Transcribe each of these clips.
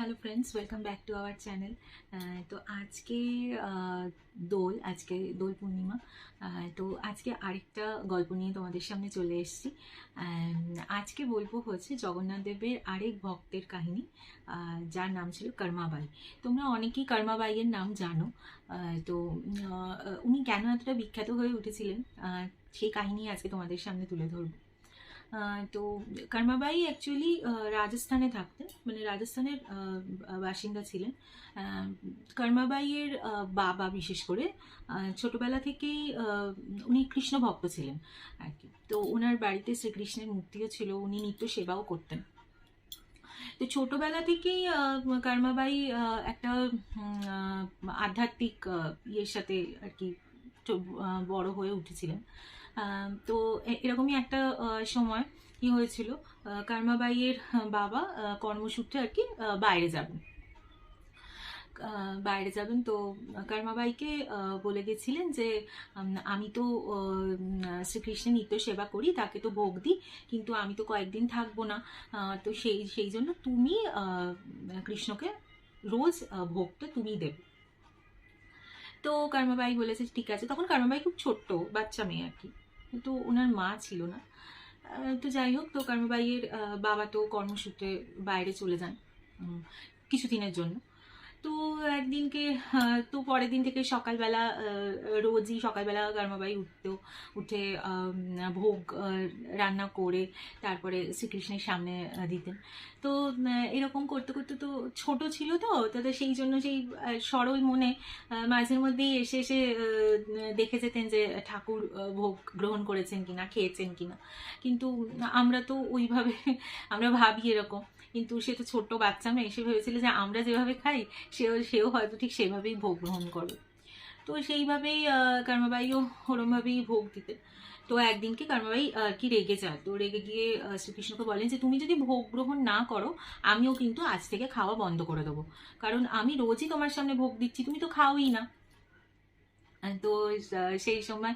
Hello friends, welcome back to our channel. তো আজকে দোল পূর্ণিমা। তো আজকে আরেকটা গল্প নিয়ে তোমাদের সামনে চলে এসেছি। আজকে বলবো হচ্ছে জগন্নাথ দেবের আরেক ভক্তের কাহিনী, যার নাম ছিল কর্মাবাই। তোমরা অনেকেই কর্মাবাইয়ের নাম জানো। উনি কেন এতটা বিখ্যাত হয়ে উঠেছিলেন, সেই কাহিনী আজকে তোমাদের সামনে তুলে ধরবো। তো কর্মাবাই অ্যাকচুয়ালি রাজস্থানে থাকতেন, মানে রাজস্থানের বাসিন্দা ছিলেন। কর্মাবাইয়ের বাবা বিশেষ করে ছোটবেলা থেকেই উনি কৃষ্ণ ভক্ত ছিলেন আর কি। তো ওনার বাড়িতে শ্রীকৃষ্ণের মূর্তিও ছিল, উনি নিত্য সেবাও করতেন। তো ছোটবেলা থেকেই কর্মাবাই একটা আধ্যাত্মিক ইয়ের সাথে আর কি বড় হয়ে উঠেছিলেন। তো এরকমই একটা সময় কি হয়েছিল, কর্মাবাইয়ের বাবা কর্মসূত্রে আর কি বাইরে যাবেন। তো কর্মাবাইকে বলে গেছিলেন যে আমি তো শ্রীকৃষ্ণের নিত্য সেবা করি, তাকে তো ভোগ দিই, কিন্তু আমি তো কয়েকদিন থাকবো না। তো সেই জন্য তুমি কৃষ্ণকে রোজ ভোগটা তুমি দেবে। তো কর্মাবাই বলেছে ঠিক আছে। তখন কর্মাবাই খুব ছোট্ট বাচ্চা মেয়ে আর কি, তো ওনার মা ছিল না। তো যাই হোক, তো কর্মাবাইয়ের বাবা তো কর্মসূত্রে বাইরে চলে যান কিছুদিনের জন্য। তো একদিনকে তো পরের দিন থেকে সকালবেলা রোজই সকালবেলা কর্মাবাই উঠে ভোগ রান্না করে তারপরে শ্রীকৃষ্ণের সামনে দিতেন। তো এরকম করতে করতে, তো ছোট ছিল তো তাদের, সেই জন্য সেই সরল মনে মাঝের মধ্যেই এসে এসে দেখে যেতেন যে ঠাকুর ভোগ গ্রহণ করেছেন কিনা, খেয়েছেন কিনা। কিন্তু আমরা তো ওইভাবে আমরা ভাবি এরকম, কিন্তু সে তো ছোট্ট বাচ্চা মেয়ে, সে ভেবেছিল যে আমরা যেভাবে খাই সেও হয়তো ঠিক সেভাবেই ভোগ গ্রহণ করবে। তো সেইভাবেই কর্মাবাইও ওরমভাবেই ভোগ দিতেন। তো একদিনকে কর্মাবাই কি রেগে যায়, তো রেগে গিয়ে শ্রীকৃষ্ণকে বলেন যে তুমি যদি ভোগ গ্রহণ না করো, আমিও কিন্তু আজ থেকে খাওয়া বন্ধ করে দেবো, কারণ আমি রোজই তোমার সামনে ভোগ দিচ্ছি, তুমি তো খাওই না। তো সেই সময়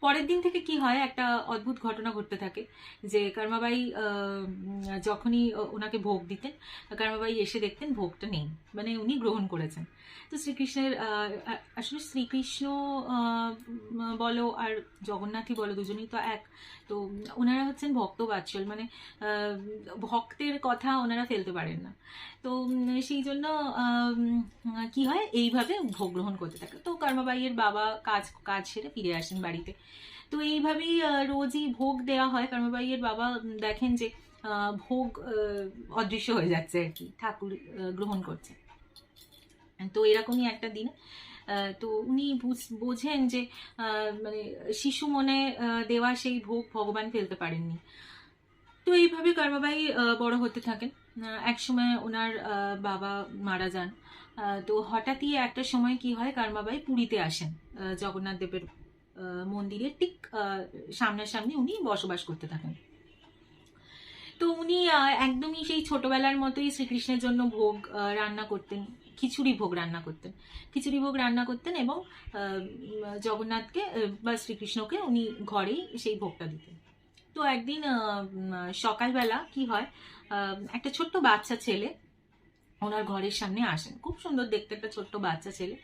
পরের দিন থেকে কি হয়, একটা অদ্ভুত ঘটনা ঘটতে থাকে যে কর্মাবাই যখনই ওনাকে ভোগ দিতেন, কর্মাবাই এসে দেখতেন ভোগটা নেই, মানে উনি গ্রহণ করেছেন। তো শ্রীকৃষ্ণের আসলে শ্রীকৃষ্ণ বলো আর জগন্নাথই বলো, দুজনেই তো এক। তো ওনারা হচ্ছেন ভক্তবাৎসল, মানে ভক্তের কথা ওনারা ফেলতে পারেন না। তো সেই জন্য কি হয়, এইভাবে ভোগ গ্রহণ করতে থাকে। তো কর্মাবাইয়ের বাবা কাজ সেরে ফিরে আসেন বাড়িতে। তো এইভাবেই রোজই ভোগ দেওয়া হয়। কর্মাবাইয়ের বাবা দেখেন যে ভোগ অদৃশ্য হয়ে যাচ্ছে আর কি, ঠাকুর গ্রহণ করছে। তো এরকমই একটা দিন তো উনি বোঝেন যে মানে শিশু মনে দেওয়া সেই ভোগ ভগবান ফেলতে পারেননি। তো এইভাবে কর্মাবাই বড় হতে থাকেন। একসময় ওনার বাবা মারা যান। তো হঠাৎই একটা সময় কি হয়, কর্মাবাই পুরীতে আসেন, জগন্নাথ দেবের মন্দিরের ঠিক সামনাসামনি উনি বসবাস করতে থাকেন। তো উনি একদমই সেই ছোটবেলার মতোই শ্রীকৃষ্ণের জন্য ভোগ রান্না করতেন, খিচুড়ি ভোগ রান্না করতেন এবং জগন্নাথকে বা শ্রীকৃষ্ণকে উনি ঘরেই সেই ভোগটা দিতেন। তো একদিন সকালবেলা কি হয়, একটা ছোট্ট বাচ্চা ছেলে ওনার ঘরের সামনে আসেন, খুব সুন্দর দেখতে একটা ছোট্ট বাচ্চা ছেলে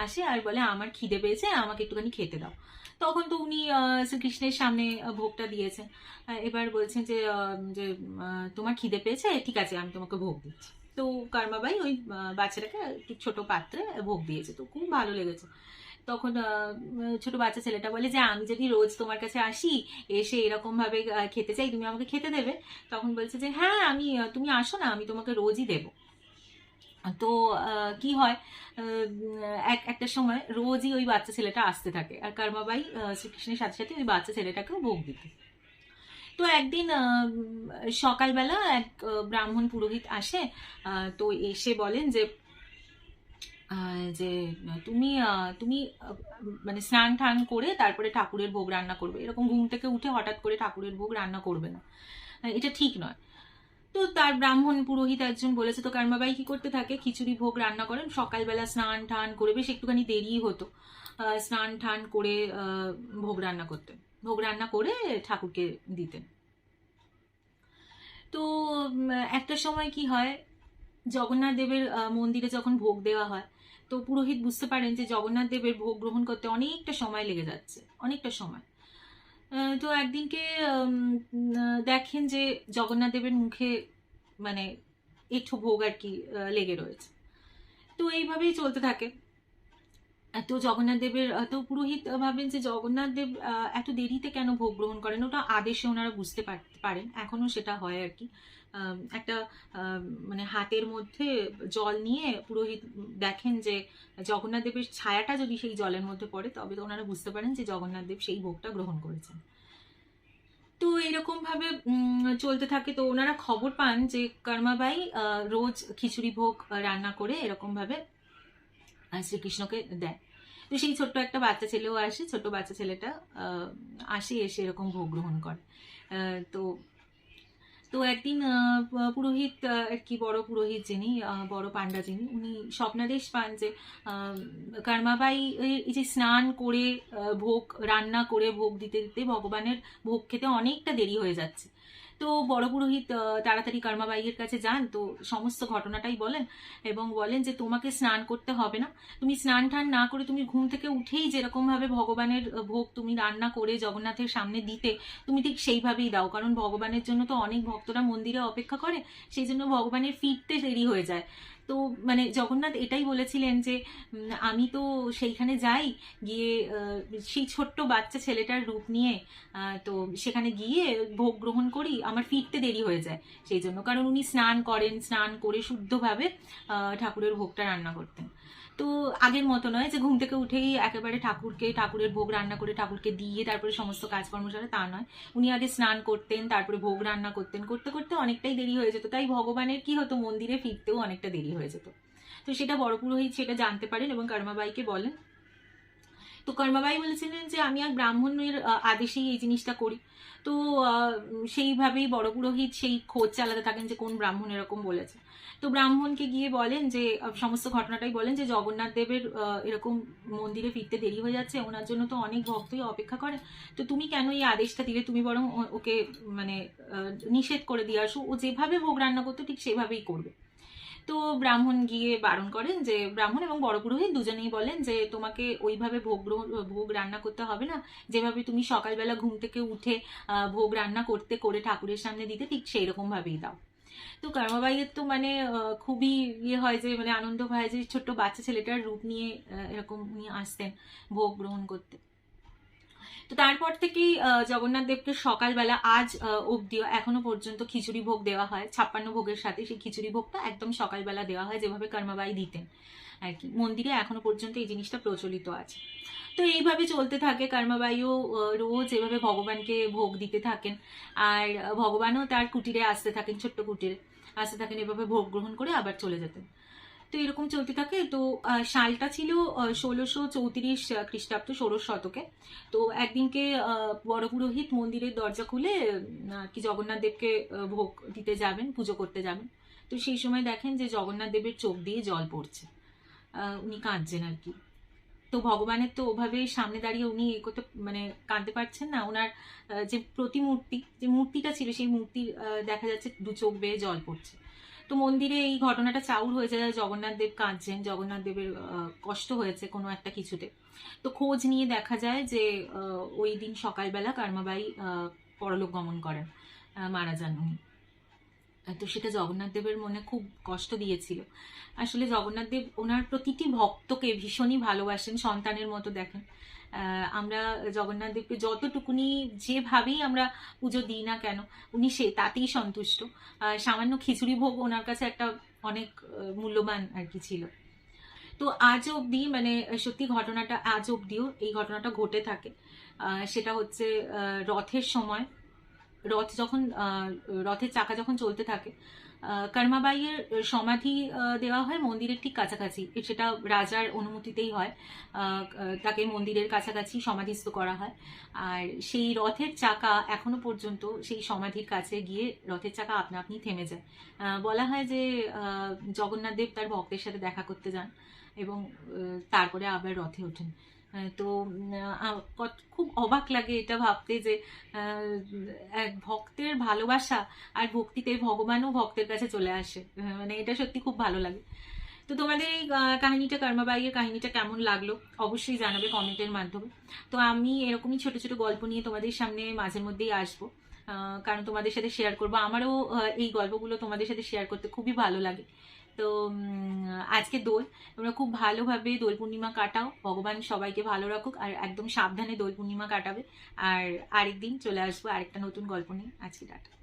আসে আর বলে আমার খিদে পেয়েছে, আমাকে একটুখানি খেতে দাও। তখন তো উনি শ্রীকৃষ্ণের সামনে ভোগটা দিয়েছেন। এবার বলছেন যে তোমার খিদে পেয়েছে, ঠিক আছে আমি তোমাকে ভোগ দিচ্ছি। তো কর্মাবাই ওই বাচ্চাটাকে একটু ছোট পাত্রে ভোগ দিয়েছে, তো খুব ভালো লেগেছে। তখন ছোট বাচ্চা ছেলেটা বলে যে আমি যদি রোজ তোমার কাছে আসি, এসে এরকম ভাবে খেতে চাই, তুমি আমাকে খেতে দেবে? তখন বলছে যে হ্যাঁ, আমি তুমি আসো না, আমি তোমাকে রোজই দেবো। তো কি হয়, একটা সময় রোজই ওই বাচ্চা ছেলেটা আসতে থাকে, আর কর্মাবাই শ্রীকৃষ্ণের সাথে সাথে ওই বাচ্চা ছেলেটাকেও ভোগ দিত। তো একদিন সকালবেলা এক ব্রাহ্মণ পুরোহিত আসে। তো এসে বলেন যে যে তুমি তুমি মানে স্নান টান করে তারপরে ঠাকুরের ভোগ রান্না করবে, এরকম ঘুম থেকে উঠে হঠাৎ করে ঠাকুরের ভোগ রান্না করবে না, এটা ঠিক নয়। তো তার ব্রাহ্মণ পুরোহিত একজন বলেছে। তো কর্মাবাই কি করতে থাকে, খিচুড়ি ভোগ রান্না করেন, সকালবেলা স্নান টান করে, বেশ একটুখানি দেরি হতো, স্নান টান করে ভোগ রান্না করে ঠাকুরকে দিতেন। তো একটা সময় কি হয়, জগন্নাথ দেবের মন্দিরে যখন ভোগ দেওয়া হয়, তো পুরোহিত বুঝতে পারেন যে জগন্নাথ দেবের ভোগ গ্রহণ করতে অনেকটা সময় লেগে যাচ্ছে, অনেকটা সময়। তো একদিনকে দেখেন যে জগন্নাথ দেবের মুখে মানে একটু ভোগ আর কি লেগে রয়েছে। তো এইভাবেই চলতে থাকে। তো জগন্নাথ দেবের তো পুরোহিত ভাবেন যে জগন্নাথ দেব এত দেরিতে কেন ভোগ গ্রহণ করেন, ওটা আদেশে ওনারা বুঝতে পারেন, এখনো সেটা হয় আর কি। একটা মানে হাতের মধ্যে জল নিয়ে পুরোহিত দেখেন যে জগন্নাথ দেবের ছায়াটা যদি সেই জলের মধ্যে পড়ে, তবে তো ওনারা বুঝতে পারেন যে জগন্নাথ দেব সেই ভোগটা গ্রহণ করেছেন। তো এরকম ভাবে চলতে থাকে। তো ওনারা খবর পান যে কর্মাবাই রোজ খিচুড়ি ভোগ রান্না করে এরকম ভাবে শ্রীকৃষ্ণকে দেয়। তো সেই ছোট্ট একটা বাচ্চা ছেলেও আসে, ছোট বাচ্চা ছেলেটা আসে, এসে এরকম ভোগ গ্রহণ করে। তো তো একদিন পুরোহিত আর কি, বড় পুরোহিত যিনি, বড় পান্ডা যিনি, উনি স্বপ্নাদেশ পান যে কর্মাবাই এই যে স্নান করে ভোগ রান্না করে ভোগ দিতে দিতে ভগবানের ভোগ খেতে অনেকটা দেরি হয়ে যাচ্ছে। তো বড় পুরোহিত তাড়াতাড়ি কর্মাবাইয়ের কাছে যান, তো সমস্ত ঘটনাটাই বলেন এবং বলেন যে তোমাকে স্নান করতে হবে না, তুমি স্নান টান না করে তুমি ঘুম থেকে উঠেই যেরকম ভাবে ভগবানের ভোগ তুমি রান্না করে জগন্নাথের সামনে দিতে, তুমি ঠিক সেইভাবেই দাও, কারণ ভগবানের জন্য তো অনেক ভক্তরা মন্দিরে অপেক্ষা করে, সেই জন্য ভগবানের ফিরতে দেরি হয়ে যায়। তো মানে জগন্নাথ এটাই বলেছিলেন যে আমি তো সেইখানে যাই, গিয়ে সেই ছোট্ট বাচ্চা ছেলেটার রূপ নিয়ে তো সেখানে গিয়ে ভোগ গ্রহণ করি, আমার ফিরতে দেরি হয়ে যায়, সেই জন্য। কারণ উনি স্নান করেন, স্নান করে শুদ্ধভাবে ঠাকুরের ভোগটা রান্না করতেন। তো আগের মতো নয় যে ঘুম থেকে উঠেই একেবারে ঠাকুরের ভোগ রান্না করে ঠাকুরকে দিয়ে তারপরে সমস্ত কাজকর্ম সারা, তা নয়। উনি আগে স্নান করতেন, তারপরে ভোগ রান্না করতেন, করতে করতে অনেকটাই দেরি হয়ে যেত, তাই ভগবানের কি হতো, মন্দিরে ফিরতেও অনেকটা দেরি হয়ে যেত। তো সেটা বড় পুরোহিত সেটা জানতে পারেন এবং কর্মাবাইকে বলেন। তো কর্মাবাই বলেছিলেন যে আমি এক ব্রাহ্মণের আদেশেই এই জিনিসটা করি। তো সেইভাবেই বড় পুরোহিত সেই খোঁজ চালাতে থাকেন যে কোন ব্রাহ্মণ এরকম বলেছে। তো ব্রাহ্মণকে গিয়ে বলেন যে সমস্ত ঘটনাটাই বলেন যে জগন্নাথ দেবের এরকম মন্দিরে ফিরতে দেরি হয়ে যাচ্ছে, ওনার জন্য তো অনেক ভক্তই অপেক্ষা করে, তো তুমি কেন এই আদেশটা দিলে, তুমি বরং ওকে মানে নিষেধ করে দিয়ে আসো, ও যেভাবে ভোগ রান্না করতো ঠিক সেভাবেই করবে। তো ব্রাহ্মণ গিয়ে বারণ করেন, যে ব্রাহ্মণ এবং বড় পুরোহিত দুজনেই বলেন যে তোমাকে ওইভাবে ভোগ রান্না করতে হবে না, যেভাবে তুমি সকালবেলা ঘুম থেকে উঠে ভোগ রান্না করতে করে ঠাকুরের সামনে দিতে, ঠিক সেই রকম ভাবেই দাও। তো কর্মাবাইয়ের তো মানে খুবই ইয়ে হয় যে মানে আনন্দ হয় যে ছোট্ট বাচ্চা ছেলেটার রূপ নিয়ে এরকম উনি আসতেন ভোগ গ্রহণ করতে। তো তারপর থেকেই জগন্নাথ দেবকে সকালবেলা আজ অব্দিও এখনো পর্যন্ত খিচুড়ি ভোগ দেওয়া হয়, 56 ভোগের সাথে সেই খিচুড়ি ভোগটা একদম সকালবেলা দেওয়া হয়, যেভাবে কর্মাবাই দিতেন আর কি। মন্দিরে এখনো পর্যন্ত এই জিনিসটা প্রচলিত আছে। তো এইভাবে চলতে থাকে, কর্মাবাইও রোজ এভাবে ভগবানকে ভোগ দিতে থাকেন, আর ভগবানও তার কুটিরে আসতে থাকেন, ছোট্ট কুটিরে আসতে থাকেন, এভাবে ভোগ গ্রহণ করে আবার চলে যেতেন। তো এরকম চলতে থাকে। তো সালটা ছিল 1634 খ্রিস্টাব্দ, ষোড়শ শতকে। তো একদিনকে বড় পুরোহিত মন্দিরের দরজা খুলে কি জগন্নাথ দেবকে ভোগ দিতে যাবেন, পুজো করতে যাবেন। তো সেই সময় দেখেন যে জগন্নাথ দেবের চোখ দিয়ে জল পড়ছে, উনি কাঁদছেন আর কি। তো ভগবানের তো ওভাবে সামনে দাঁড়িয়ে উনি এ করতে মানে কাঁদতে পারছেন না, ওনার যে প্রতিমূর্তি, যে মূর্তিটা ছিল সেই মূর্তির দেখা যাচ্ছে দু চোখ বেয়ে জল পড়ছে। তো মন্দিরে এই ঘটনাটা চাউর হয়ে যায়, জগন্নাথ দেব কাঁদছেন, জগন্নাথ দেবের কষ্ট হয়েছে কোনো একটা কিছুতে। তো খোঁজ নিয়ে দেখা যায় যে ওই দিন সকালবেলা কর্মাবাই পরলোক গমন করেন, মারা যান উনি। তো সেটা জগন্নাথ দেবের মনে খুব কষ্ট দিয়েছিল। আসলে জগন্নাথ দেব ওনার প্রতিটি ভক্তকে ভীষণই ভালোবাসেন, সন্তানের মতো দেখেন। আমরা জগন্নাথ দেবকে যতটুকুনি যেভাবেই আমরা পুজো দিই না কেন, উনি তাতেই সন্তুষ্ট। সামান্য খিচুড়ি ভোগ ওনার কাছে একটা অনেক মূল্যবান আর কি ছিল। তো আজ অবধি মানে সত্যি ঘটনাটা আজ অবধিও এই ঘটনাটা ঘটে থাকে। সেটা হচ্ছে রথের সময়, রথের চাকা যখন চলতে থাকে, কর্মাবাইয়ের সমাধি দেওয়া হয় মন্দিরের ঠিক কাছাকাছি, সেটা রাজার অনুমতিতেই হয়। তাকে মন্দিরের কাছাকাছি সমাধিস্থ করা হয়, আর সেই রথের চাকা এখনো পর্যন্ত সেই সমাধির কাছে গিয়ে রথের চাকা আপনা আপনি থেমে যায়। বলা হয় যে জগন্নাথ দেব তার ভক্তের সাথে দেখা করতে যান এবং তারপরে আবার রথে ওঠেন। তো খুব অবাক লাগে এটা ভাবতে যে এক ভক্তের ভালোবাসা আর ভক্তিতে ভগবানও ভক্তের কাছে চলে আসে। মানে এটা সত্যি খুব ভালো লাগে। তো তোমাদের এই কাহিনীটা, কর্মাবাইয়ের কাহিনীটা কেমন লাগলো অবশ্যই জানাবে কমেন্টের মাধ্যমে। তো আমি এরকমই ছোট ছোট গল্প নিয়ে তোমাদের সামনে মাঝে মধ্যেই আসবো, কারণ তোমাদের সাথে শেয়ার করবো। আমারও এই গল্পগুলো তোমাদের সাথে শেয়ার করতে খুবই ভালো লাগে। তো আজকে দোল, তোমরা খুব ভালোভাবে দোল পূর্ণিমা কাটাও, ভগবান সবাইকে ভালো রাখুক, আর একদম সাবধানে দোল পূর্ণিমা কাটাবে। আর আরেকদিন চলে আসবো আরেকটা নতুন গল্প নিয়ে। আজকে টাটা।